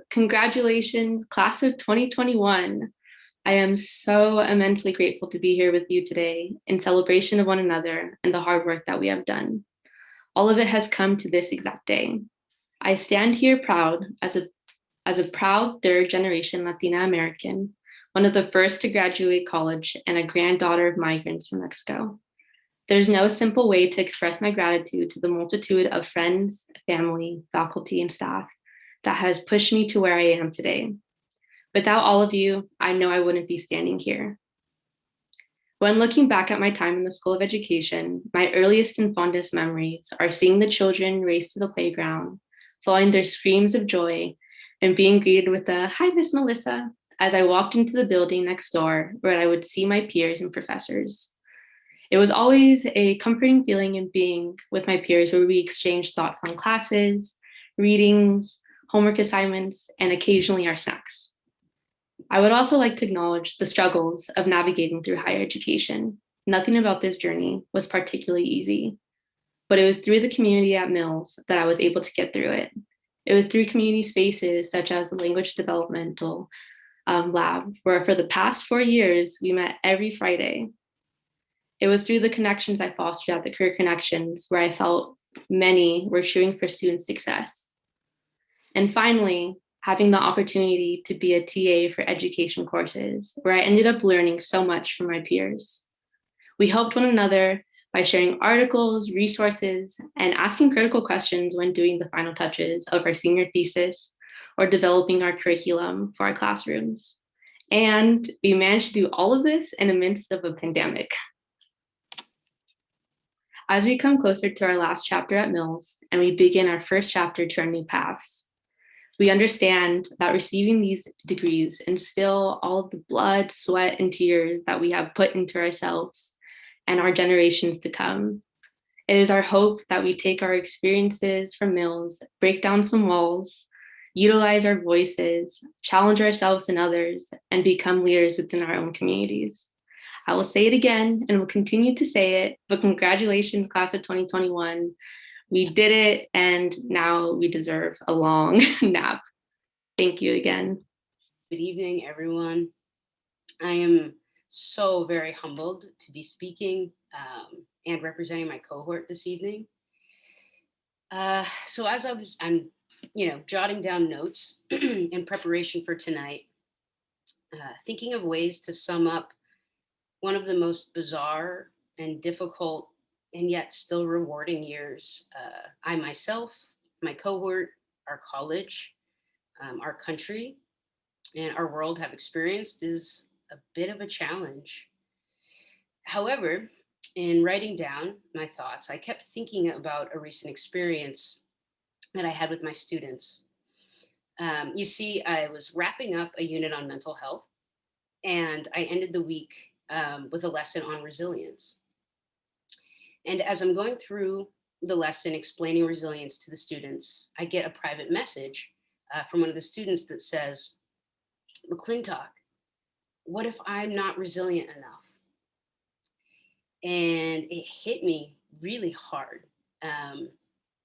Congratulations, class of 2021. I am so immensely grateful to be here with you today in celebration of one another and the hard work that we have done. All of it has come to this exact day. I stand here proud as a proud third generation Latina American, one of the first to graduate college and a granddaughter of migrants from Mexico. There's no simple way to express my gratitude to the multitude of friends, family, faculty, and staff that has pushed me to where I am today. Without all of you, I know I wouldn't be standing here. When looking back at my time in the School of Education, my earliest and fondest memories are seeing the children race to the playground, following their screams of joy, and being greeted with a "Hi, Miss Melissa," as I walked into the building next door where I would see my peers and professors. It was always a comforting feeling in being with my peers where we exchanged thoughts on classes, readings, homework assignments, and occasionally our snacks. I would also like to acknowledge the struggles of navigating through higher education. Nothing about this journey was particularly easy, but it was through the community at Mills that I was able to get through it. It was through community spaces such as the Language Developmental Lab, where for the past 4 years, we met every Friday. It was through the connections I fostered at the Career Connections where I felt many were cheering for student success. And finally, having the opportunity to be a TA for education courses, where I ended up learning so much from my peers. We helped one another by sharing articles, resources, and asking critical questions when doing the final touches of our senior thesis or developing our curriculum for our classrooms. And we managed to do all of this in the midst of a pandemic. As we come closer to our last chapter at Mills and we begin our first chapter to our new paths, we understand that receiving these degrees instill all of the blood, sweat, and tears that we have put into ourselves and our generations to come. It is our hope that we take our experiences from Mills, break down some walls, utilize our voices, challenge ourselves and others, and become leaders within our own communities. I will say it again and will continue to say it, but congratulations, class of 2021. We did it, and now we deserve a long nap. Thank you again. Good evening, everyone. I am so very humbled to be speaking and representing my cohort this evening. So as I'm jotting down notes in preparation for tonight, thinking of ways to sum up one of the most bizarre and difficult and yet still rewarding years I myself, my cohort, our college, our country, and our world have experienced is a bit of a challenge. However, in writing down my thoughts, I kept thinking about a recent experience that I had with my students. You see, I was wrapping up a unit on mental health, and I ended the week with a lesson on resilience. And as I'm going through the lesson explaining resilience to the students, I get a private message from one of the students that says, "McClintock, what if I'm not resilient enough?" And it hit me really hard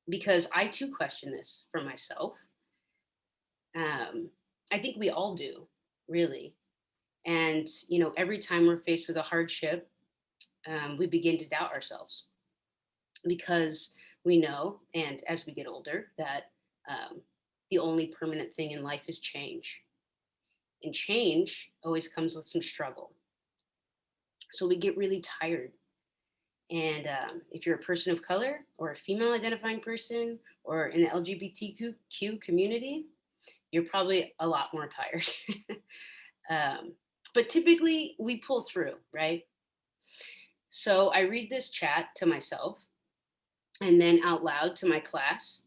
because I too question this for myself. I think we all do, really. And, every time we're faced with a hardship, we begin to doubt ourselves because we know, and as we get older, that the only permanent thing in life is change. And change always comes with some struggle. So we get really tired. And if you're a person of color or a female identifying person or in the LGBTQ community, you're probably a lot more tired. But typically we pull through, right? So I read this chat to myself and then out loud to my class.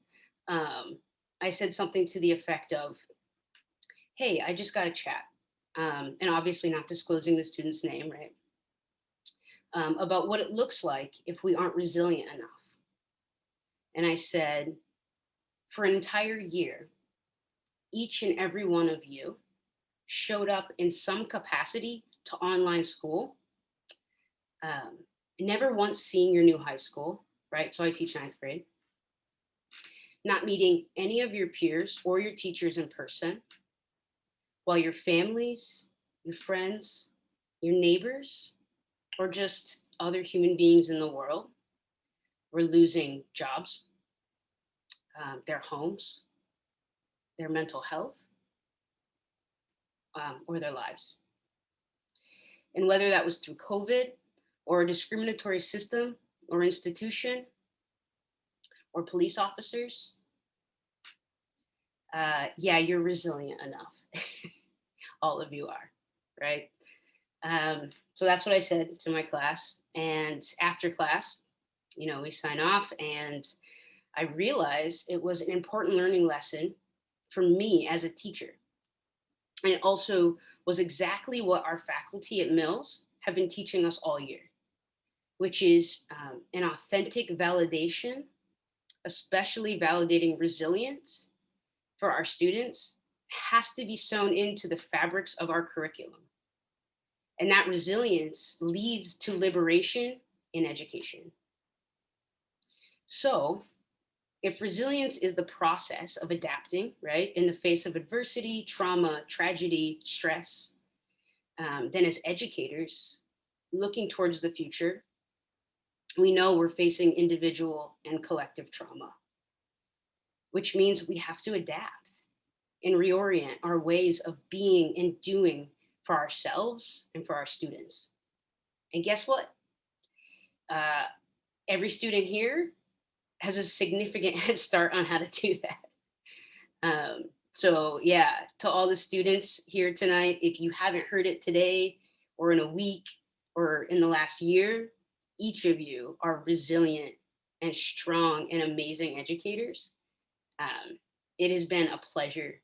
I said something to the effect of, "Hey, I just got a chat," and obviously not disclosing the student's name, right? About what it looks like if we aren't resilient enough. And I said, for an entire year, each and every one of you showed up in some capacity to online school, never once seeing your new high school, right? So I teach 9th grade. not meeting any of your peers or your teachers in person, while your families, your friends, your neighbors, or just other human beings in the world were losing jobs, their homes, their mental health, or their lives. And whether that was through COVID or a discriminatory system or institution or police officers, yeah, you're resilient enough. All of you are, right? So that's what I said to my class. And after class, we sign off, and I realized it was an important learning lesson for me as a teacher. And it also was exactly what our faculty at Mills have been teaching us all year, which is an authentic validation, especially validating resilience for our students, has to be sewn into the fabrics of our curriculum. And that resilience leads to liberation in education. So, if resilience is the process of adapting, right, in the face of adversity, trauma, tragedy, stress, then as educators looking towards the future, we know we're facing individual and collective trauma, which means we have to adapt and reorient our ways of being and doing for ourselves and for our students. And guess what? Every student here has a significant head start on how to do that. So yeah, to all the students here tonight, if you haven't heard it today or in a week or in the last year, each of you are resilient and strong and amazing educators. It has been a pleasure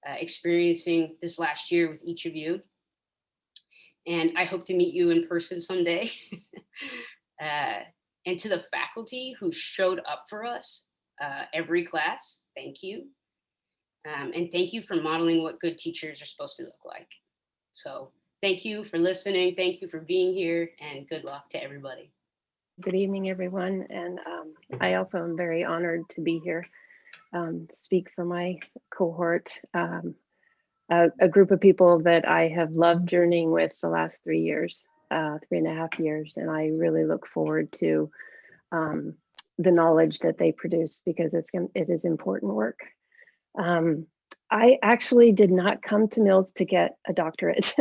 experiencing this last year with each of you. And I hope to meet you in person someday. And to the faculty who showed up for us every class, thank you. And thank you for modeling what good teachers are supposed to look like. So thank you for listening. Thank you for being here, and good luck to everybody. Good evening, everyone. And I also am very honored to be here, speak for my cohort, a group of people that I have loved journeying with the last 3 years, 3.5 years. And I really look forward to the knowledge that they produce, because it is important work. I actually did not come to Mills to get a doctorate.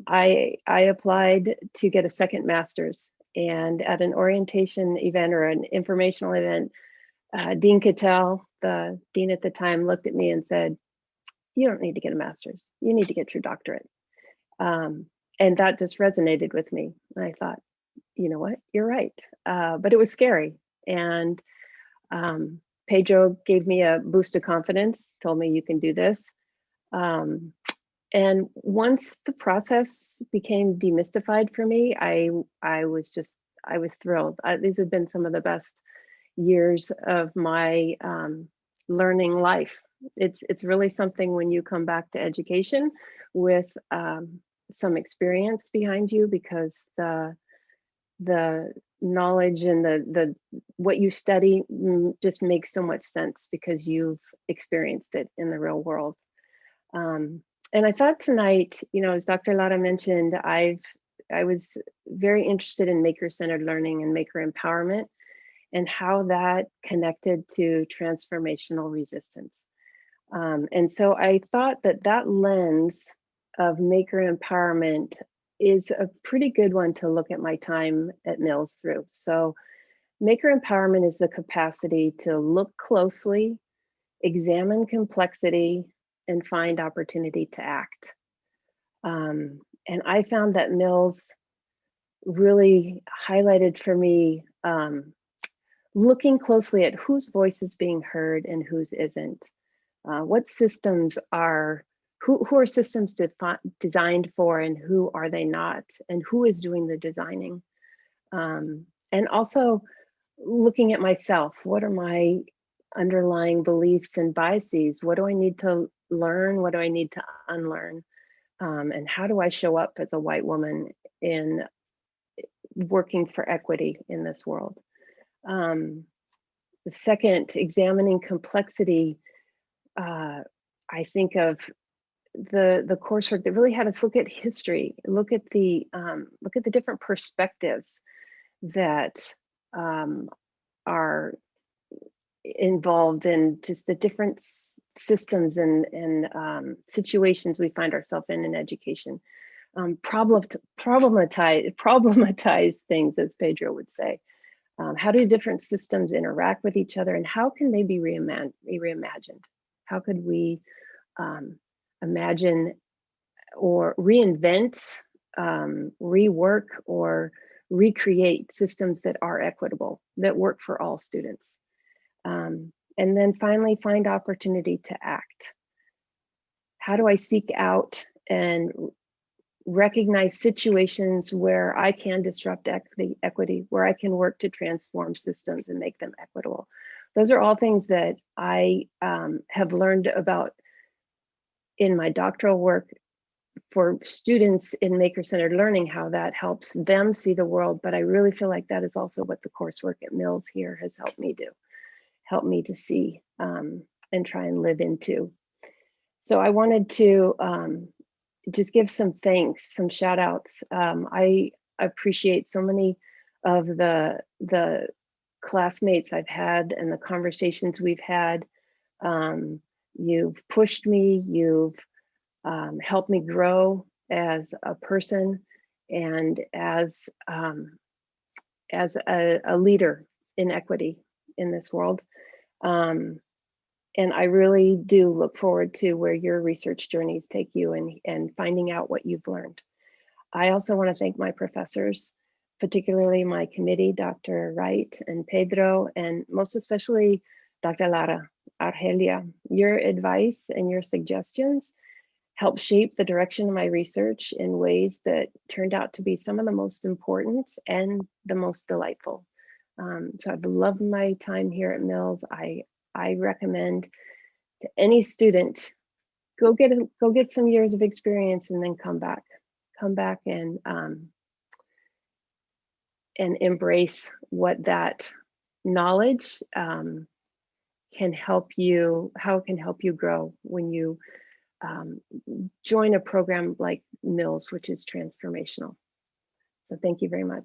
I applied to get a second master's, and at an orientation event or an informational event, Dean Cattell, the dean at the time, looked at me and said, "You don't need to get a master's, you need to get your doctorate." And that just resonated with me. And I thought, you know what, you're right. But it was scary. And Pedro gave me a boost of confidence, told me you can do this. And once the process became demystified for me, I was thrilled. These have been some of the best years of my learning life. It's really something when you come back to education with some experience behind you, because the knowledge and the what you study just makes so much sense because you've experienced it in the real world. And I thought tonight, as Dr. Lara mentioned, I was very interested in maker-centered learning and maker empowerment, and how that connected to transformational resistance. And so I thought that lens of maker empowerment is a pretty good one to look at my time at Mills through. So maker empowerment is the capacity to look closely, examine complexity, and find opportunity to act. And I found that Mills really highlighted for me looking closely at whose voice is being heard and whose isn't. What systems are, who are systems designed for, and who are they not, and who is doing the designing? And also looking at myself, what are my underlying beliefs and biases? What do I need to learn? What do I need to unlearn? And how do I show up as a white woman in working for equity in this world? The second, examining complexity, I think of the coursework that really had us look at history, look at the different perspectives that are involved in just the different systems and situations we find ourselves in education. Problematize things, as Pedro would say. How do different systems interact with each other, and how can they be reimagined? How could we imagine or reinvent, rework, or recreate systems that are equitable, that work for all students? And then finally, find opportunity to act. How do I seek out and recognize situations where I can disrupt equity, where I can work to transform systems and make them equitable? Those are all things that I have learned about in my doctoral work for students in Maker-Centered Learning, how that helps them see the world. But I really feel like that is also what the coursework at Mills here has helped me do, help me to see and try and live into. So I wanted to just give some thanks, some shout outs. I appreciate so many of the classmates I've had and the conversations we've had. You've pushed me, you've helped me grow as a person and as a leader in equity in this world. And I really do look forward to where your research journeys take you and finding out what you've learned. I also want to thank my professors, particularly my committee, Dr. Wright and Pedro, and most especially Dr. Lara Argelia. Your advice and your suggestions helped shape the direction of my research in ways that turned out to be some of the most important and the most delightful. So I've loved my time here at Mills. I recommend to any student, go get some years of experience and then come back and embrace what that knowledge can help you, how it can help you grow when you join a program like Mills, which is transformational. So thank you very much.